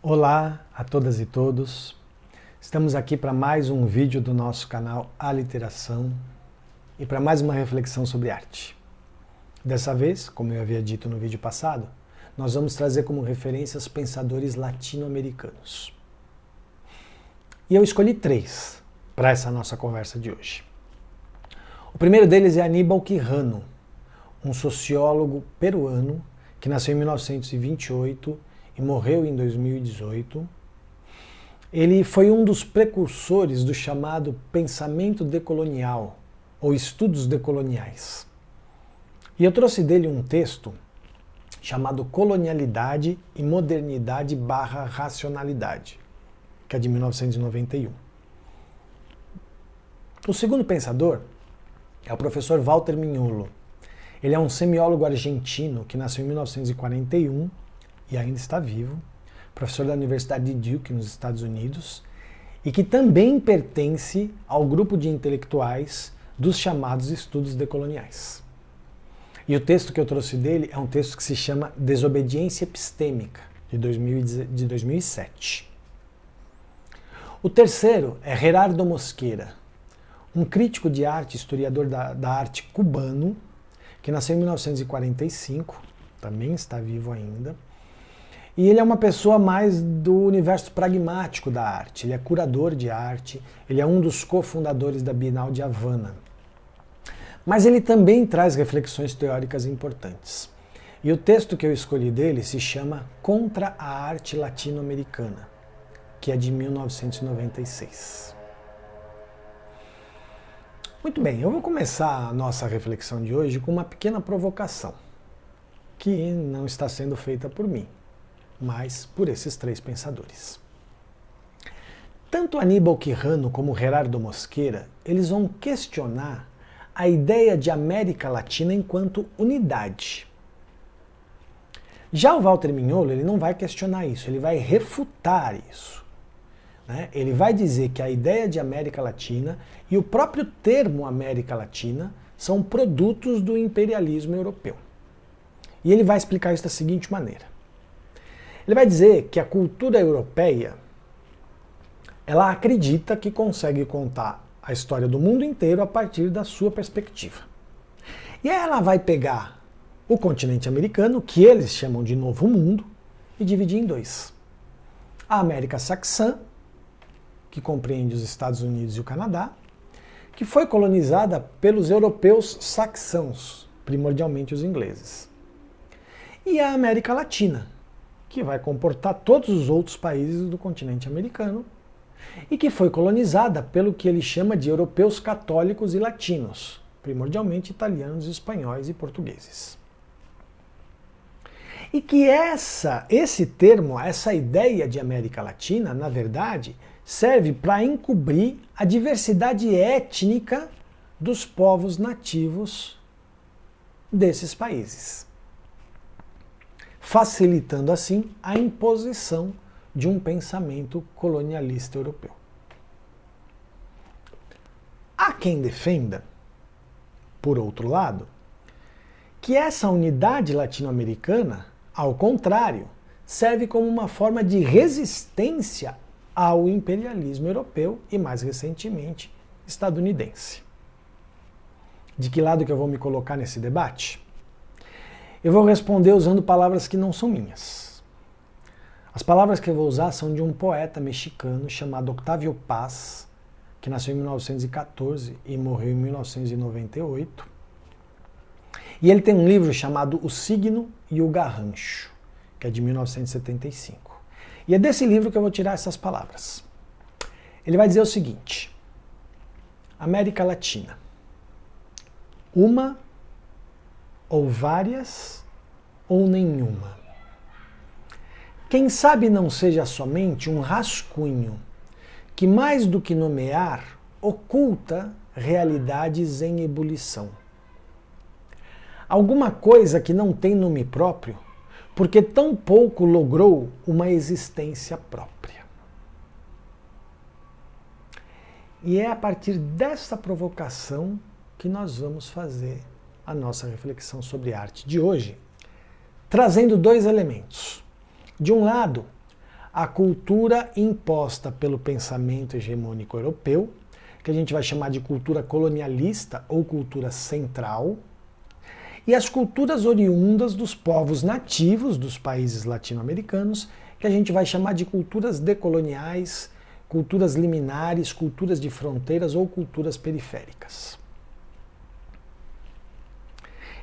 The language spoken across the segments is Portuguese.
Olá a todas e todos, estamos aqui para mais um vídeo do nosso canal Aliteração e para mais uma reflexão sobre arte. Dessa vez, como eu havia dito no vídeo passado, nós vamos trazer como referências pensadores latino-americanos. E eu escolhi 3 para essa nossa conversa de hoje. O primeiro deles é Aníbal Quijano, um sociólogo peruano que nasceu em 1928 e morreu em 2018. Ele foi um dos precursores do chamado pensamento decolonial, ou estudos decoloniais. E eu trouxe dele um texto chamado Colonialidade e Modernidade / Racionalidade, que é de 1991. O segundo pensador é o professor Walter Mignolo. Ele é um semiólogo argentino que nasceu em 1941 e ainda está vivo, professor da Universidade de Duke, nos Estados Unidos, e que também pertence ao grupo de intelectuais dos chamados estudos decoloniais. E o texto que eu trouxe dele é um texto que se chama Desobediência Epistêmica, de 2007. O terceiro é Gerardo Mosquera, um crítico de arte, historiador da arte cubano, que nasceu em 1945, também está vivo ainda. E ele é uma pessoa mais do universo pragmático da arte. Ele é curador de arte, ele é um dos cofundadores da Bienal de Havana. Mas ele também traz reflexões teóricas importantes. E o texto que eu escolhi dele se chama Contra a Arte Latino-Americana, que é de 1996. Muito bem, eu vou começar a nossa reflexão de hoje com uma pequena provocação, que não está sendo feita por mim, mas por esses 3 pensadores. Tanto Aníbal Quijano como Gerardo Mosquera, eles vão questionar a ideia de América Latina enquanto unidade. Já o Walter Mignolo, ele não vai questionar isso, ele vai refutar isso. Ele vai dizer que a ideia de América Latina e o próprio termo América Latina são produtos do imperialismo europeu. E ele vai explicar isso da seguinte maneira. Ele vai dizer que a cultura europeia, ela acredita que consegue contar a história do mundo inteiro a partir da sua perspectiva. E aí ela vai pegar o continente americano, que eles chamam de Novo Mundo, e dividir em 2. A América Saxã, que compreende os Estados Unidos e o Canadá, que foi colonizada pelos europeus saxãos, primordialmente os ingleses. E a América Latina, que vai comportar todos os outros países do continente americano, e que foi colonizada pelo que ele chama de europeus católicos e latinos, primordialmente italianos, espanhóis e portugueses. E que esse termo, essa ideia de América Latina, na verdade, serve para encobrir a diversidade étnica dos povos nativos desses países, facilitando assim a imposição de um pensamento colonialista europeu. Há quem defenda, por outro lado, que essa unidade latino-americana, ao contrário, serve como uma forma de resistência ao imperialismo europeu e, mais recentemente, estadunidense. De que lado que eu vou me colocar nesse debate? Eu vou responder usando palavras que não são minhas. As palavras que eu vou usar são de um poeta mexicano chamado Octavio Paz, que nasceu em 1914 e morreu em 1998. E ele tem um livro chamado O Signo e o Garrancho, que é de 1975. E é desse livro que eu vou tirar essas palavras. Ele vai dizer o seguinte: América Latina. Uma ou várias ou nenhuma. Quem sabe não seja somente um rascunho que, mais do que nomear, oculta realidades em ebulição. Alguma coisa que não tem nome próprio, porque tão pouco logrou uma existência própria. E é a partir dessa provocação que nós vamos fazer a nossa reflexão sobre arte de hoje, trazendo 2 elementos. De um lado, a cultura imposta pelo pensamento hegemônico europeu, que a gente vai chamar de cultura colonialista ou cultura central, e as culturas oriundas dos povos nativos dos países latino-americanos, que a gente vai chamar de culturas decoloniais, culturas liminares, culturas de fronteiras ou culturas periféricas.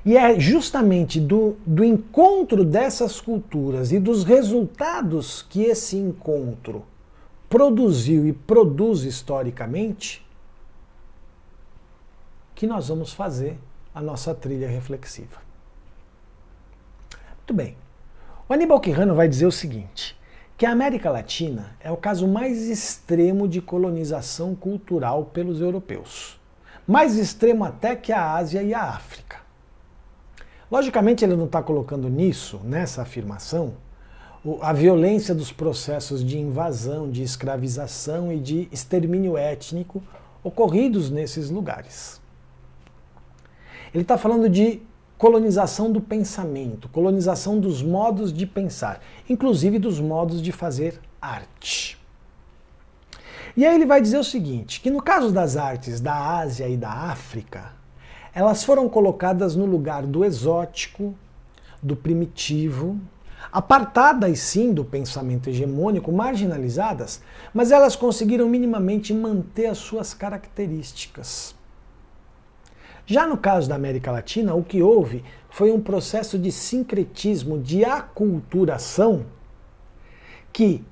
E é justamente do encontro dessas culturas e dos resultados que esse encontro produziu e produz historicamente que nós vamos fazer a nossa trilha reflexiva. Muito bem. O Aníbal Quijano vai dizer o seguinte, que a América Latina é o caso mais extremo de colonização cultural pelos europeus. Mais extremo até que a Ásia e a África. Logicamente ele não está colocando nessa afirmação, a violência dos processos de invasão, de escravização e de extermínio étnico ocorridos nesses lugares. Ele está falando de colonização do pensamento, colonização dos modos de pensar, inclusive dos modos de fazer arte. E aí ele vai dizer o seguinte, que no caso das artes da Ásia e da África, elas foram colocadas no lugar do exótico, do primitivo, apartadas sim do pensamento hegemônico, marginalizadas, mas elas conseguiram minimamente manter as suas características. Já no caso da América Latina, o que houve foi um processo de sincretismo, de aculturação, que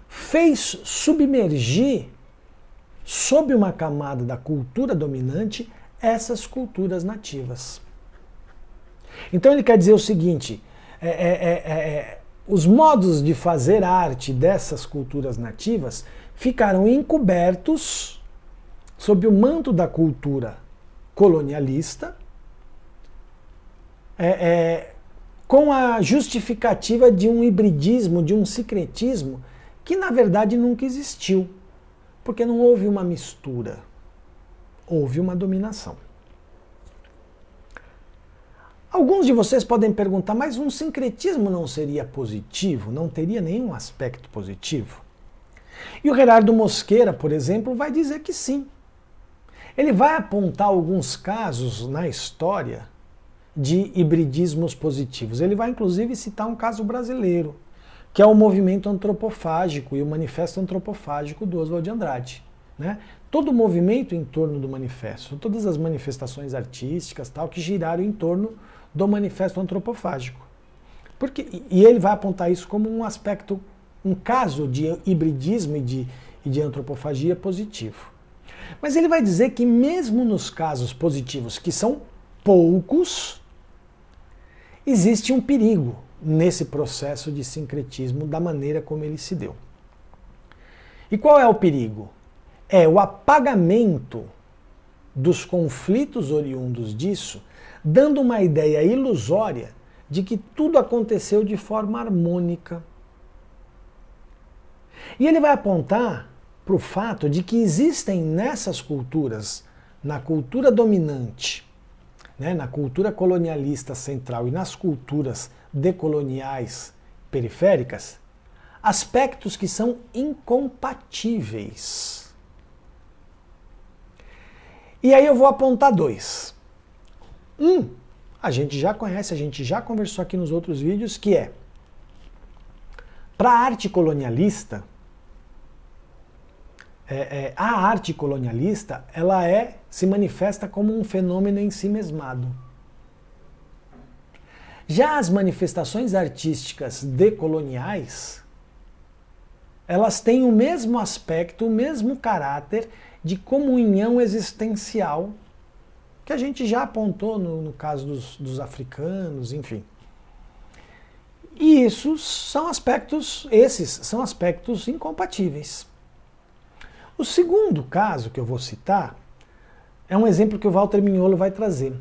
fez submergir sob uma camada da cultura dominante essas culturas nativas. Então ele quer dizer o seguinte, os modos de fazer arte dessas culturas nativas ficaram encobertos sob o manto da cultura colonialista, com a justificativa de um hibridismo, de um sincretismo, que na verdade nunca existiu, porque não houve uma mistura. Houve uma dominação. Alguns de vocês podem perguntar, mas um sincretismo não seria positivo? Não teria nenhum aspecto positivo? E o Gerardo Mosqueira, por exemplo, vai dizer que sim. Ele vai apontar alguns casos na história de hibridismos positivos. Ele vai inclusive citar um caso brasileiro, que é o movimento antropofágico e o manifesto antropofágico do Oswald de Andrade. Né? Todo o movimento em torno do manifesto, todas as manifestações artísticas tal, que giraram em torno do manifesto antropofágico. E ele vai apontar isso como um aspecto, um caso de hibridismo e de antropofagia positivo. Mas ele vai dizer que mesmo nos casos positivos, que são poucos, existe um perigo nesse processo de sincretismo da maneira como ele se deu. E qual é o perigo? É o apagamento dos conflitos oriundos disso, dando uma ideia ilusória de que tudo aconteceu de forma harmônica. E ele vai apontar para o fato de que existem nessas culturas, na cultura dominante, né, na cultura colonialista central e nas culturas decoloniais periféricas, aspectos que são incompatíveis. E aí eu vou apontar dois. A gente já conhece, a gente já conversou aqui nos outros vídeos, que é, para a arte colonialista, a arte colonialista, ela se manifesta como um fenômeno em si mesmado. Já as manifestações artísticas decoloniais, elas têm o mesmo aspecto, o mesmo caráter de comunhão existencial que a gente já apontou no caso dos africanos, enfim. E esses são aspectos incompatíveis. O segundo caso que eu vou citar é um exemplo que o Walter Mignolo vai trazer,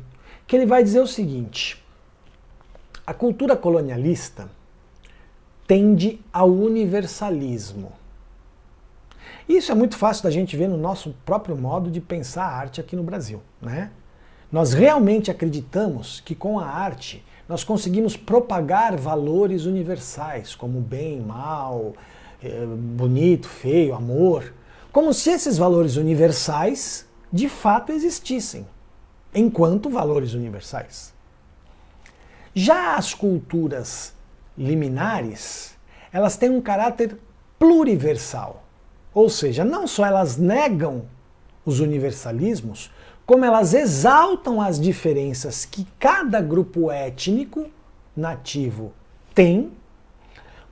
que ele vai dizer o seguinte: a cultura colonialista tende ao universalismo. Isso é muito fácil da gente ver no nosso próprio modo de pensar a arte aqui no Brasil, né? Nós realmente acreditamos que com a arte nós conseguimos propagar valores universais, como bem, mal, bonito, feio, amor, como se esses valores universais de fato existissem, enquanto valores universais. Já as culturas liminares, elas têm um caráter pluriversal, ou seja, não só elas negam os universalismos, como elas exaltam as diferenças que cada grupo étnico nativo tem,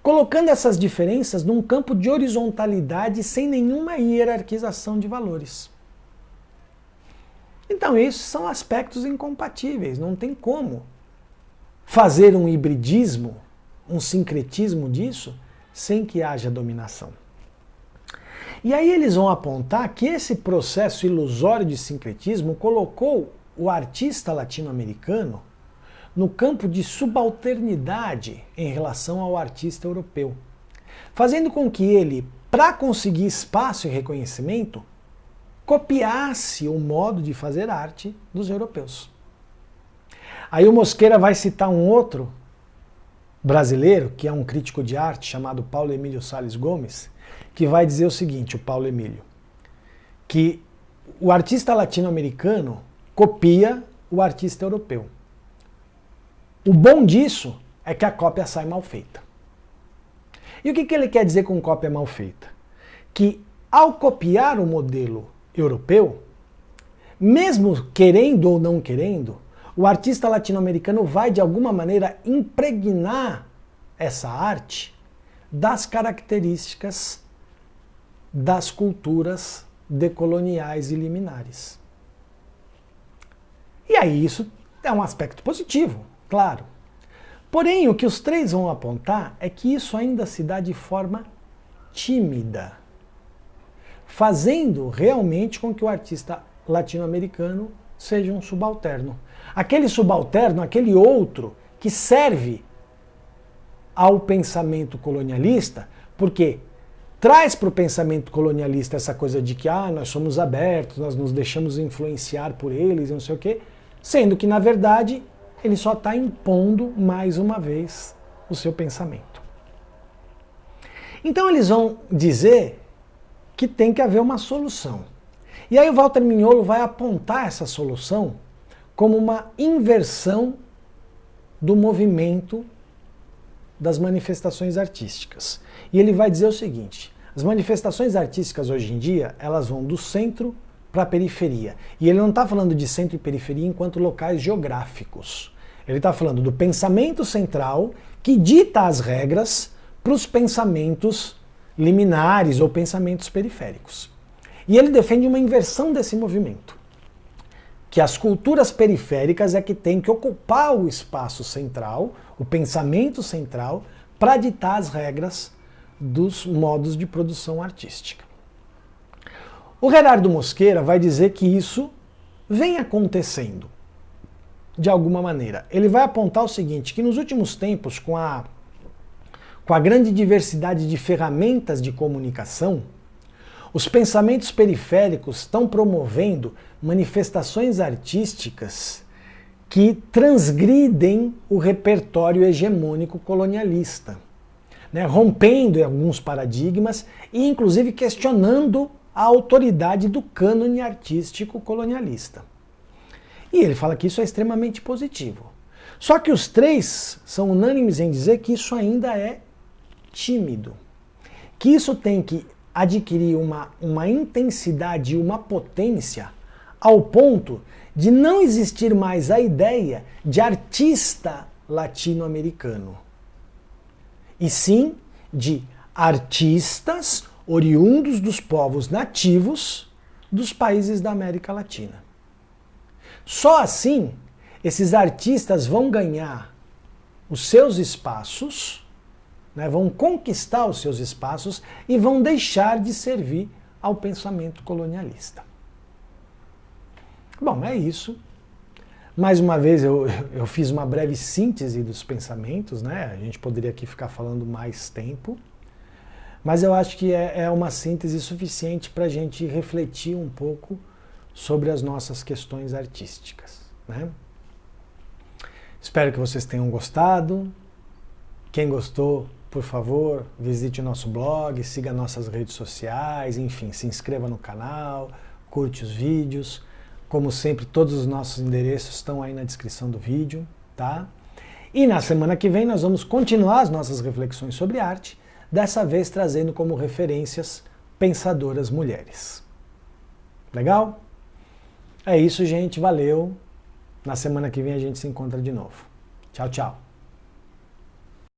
colocando essas diferenças num campo de horizontalidade sem nenhuma hierarquização de valores. Então, esses são aspectos incompatíveis, não tem como fazer um hibridismo, um sincretismo disso, sem que haja dominação. E aí eles vão apontar que esse processo ilusório de sincretismo colocou o artista latino-americano no campo de subalternidade em relação ao artista europeu, fazendo com que ele, para conseguir espaço e reconhecimento, copiasse o modo de fazer arte dos europeus. Aí o Mosqueira vai citar um outro brasileiro, que é um crítico de arte, chamado Paulo Emílio Salles Gomes, que vai dizer o seguinte, o Paulo Emílio, que o artista latino-americano copia o artista europeu. O bom disso é que a cópia sai mal feita. E o que ele quer dizer com cópia mal feita? Que ao copiar o modelo europeu, mesmo querendo ou não querendo, o artista latino-americano vai de alguma maneira impregnar essa arte das características das culturas decoloniais e liminares. E aí isso é um aspecto positivo, claro. Porém, o que os três vão apontar é que isso ainda se dá de forma tímida, fazendo realmente com que o artista latino-americano seja um subalterno. Aquele subalterno, aquele outro que serve ao pensamento colonialista, porque traz para o pensamento colonialista essa coisa de que nós somos abertos, nós nos deixamos influenciar por eles e não sei o quê, sendo que, na verdade, ele só está impondo, mais uma vez, o seu pensamento. Então eles vão dizer que tem que haver uma solução. E aí o Walter Mignolo vai apontar essa solução como uma inversão do movimento das manifestações artísticas. E ele vai dizer o seguinte, as manifestações artísticas hoje em dia, elas vão do centro para a periferia. E ele não está falando de centro e periferia enquanto locais geográficos. Ele está falando do pensamento central que dita as regras para os pensamentos liminares ou pensamentos periféricos. E ele defende uma inversão desse movimento, que as culturas periféricas é que têm que ocupar o espaço central, o pensamento central, para ditar as regras dos modos de produção artística. O Gerardo Mosqueira vai dizer que isso vem acontecendo de alguma maneira. Ele vai apontar o seguinte, que nos últimos tempos, com a grande diversidade de ferramentas de comunicação, os pensamentos periféricos estão promovendo manifestações artísticas que transgridem o repertório hegemônico colonialista, né, rompendo alguns paradigmas e inclusive questionando a autoridade do cânone artístico colonialista. E ele fala que isso é extremamente positivo. Só que os três são unânimes em dizer que isso ainda é tímido, que isso tem que adquirir uma intensidade e uma potência ao ponto de não existir mais a ideia de artista latino-americano, e sim de artistas oriundos dos povos nativos dos países da América Latina. Só assim, esses artistas vão ganhar os seus espaços, né, vão conquistar os seus espaços e vão deixar de servir ao pensamento colonialista. Bom, é isso. Mais uma vez eu fiz uma breve síntese dos pensamentos, né? A gente poderia aqui ficar falando mais tempo, mas eu acho que é uma síntese suficiente para a gente refletir um pouco sobre as nossas questões artísticas, né? Espero que vocês tenham gostado. Quem gostou, por favor, visite o nosso blog, siga nossas redes sociais, enfim, se inscreva no canal, curte os vídeos. Como sempre, todos os nossos endereços estão aí na descrição do vídeo, tá? E na semana que vem nós vamos continuar as nossas reflexões sobre arte, dessa vez trazendo como referências pensadoras mulheres. Legal? É isso, gente. Valeu. Na semana que vem a gente se encontra de novo. Tchau, tchau.